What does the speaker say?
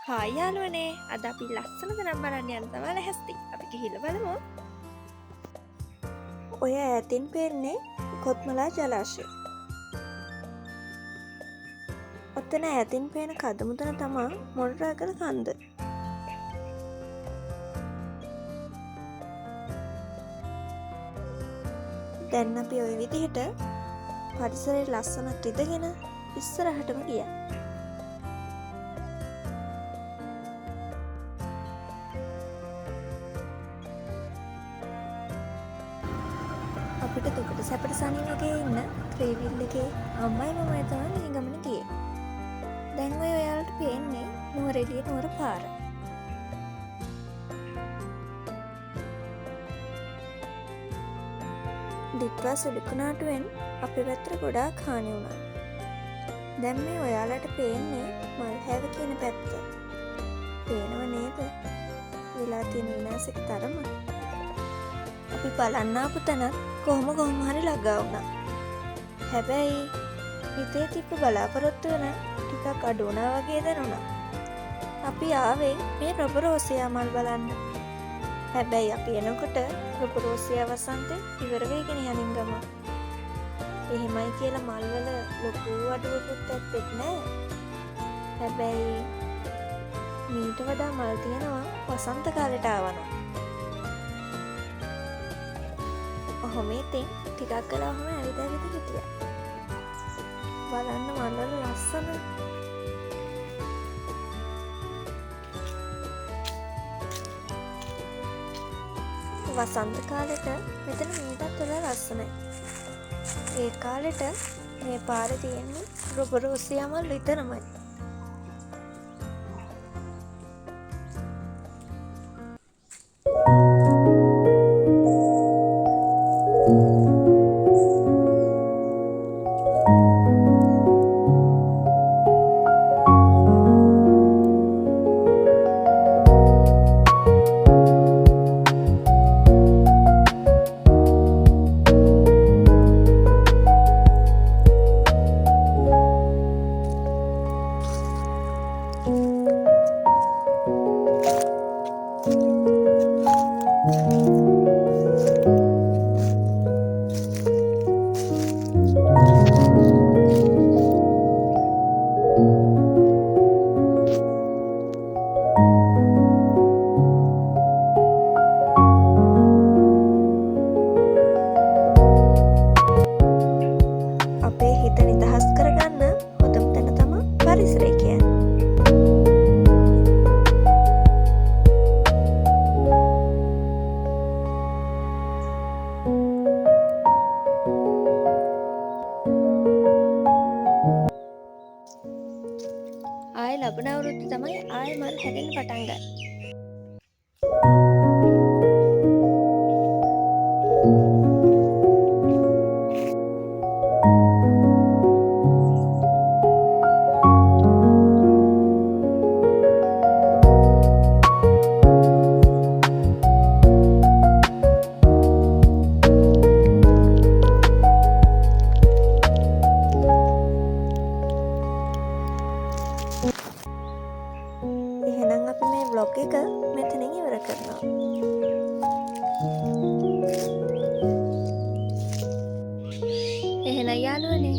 Hi යාළුවනේ අද අපි ලස්සන තැනක් බලන්න යන්න තමයි ලැහැස්ති. අපි ගිහිල්ලා බලමු. ඔය ඈතින් පේන්නේ කොත්මලා ජලාශය. ඔතන ඈතින් පේන කදුමුතන තමා මොණරාගල කන්ද. දැන් අපි ওই විදිහට පරිසරයේ ලස්සනට ඉඳගෙන ඉස්සරහටම ගියා. අපිට දුකට සැපට සනිනගේ ඉන්න ත්‍රීවිල් එකේ අම්මයි මමයි තමයි මේ ගමන ගියේ. දැන් ඔය ඔයාලට පේන්නේ නුවරඑළිය නුවර පාර. දිට්වා සුළුකුණාටුවෙන් අපේ පැත්තට ගොඩාක් හානි වුණා. දැන් මේ ඔයාලට පේන්නේ මල්හැව කියන පැත්ත. පේනව නේද? වෙලා තියෙන විනාශක තරම. අපි බලන්න ආපු තැනත් කොහොම හරි ළඟා වුණා. හැබැයි හිතේ තිබ්බ බලාපොරොත්තු වෙන ටිකක් අඩු වුණා වගේ දැනුණා. අපි ආවේ මේ රොබරෝසියා මල් බලන්න. හැබැයි අපි එනකොට රොබරෝසියා වසන්තේ ඉවර වෙගෙන යනින් ගම. එහෙමයි කියලා මල්වල ලොකු අඩුවකුත් ඇත්තෙත් නෑ. හැබැයි මීට වඩා මල් තියෙනවා වසන්ත කාලෙට ආවනම්. ඔහොම ඉතින් ටිකක් කළා ඔහොම ඇවිද හිටියා. බලන්න මල්වල ලස්සන. වසන්ත කාලෙට මෙතන මීටත් වඩා ලස්සනයි. ඒ කාලෙට මේ පාරේ තියෙන්නේ රොබරෝසියා මල් විතරමයි. අපේ හිත නිදහස් කරගන්න හොඳම තැන තමයි පරිසරය කියන්නේ. ආයෙ ලබන අවුරුද්දේ තමයි ආයෙ මල් හැදෙන්න පටන් ගන්නේ. එහෙනම් අපි මේ vlog එක මෙතනින් ඉවර කරනවා. එහෙනම් යාළුවනේ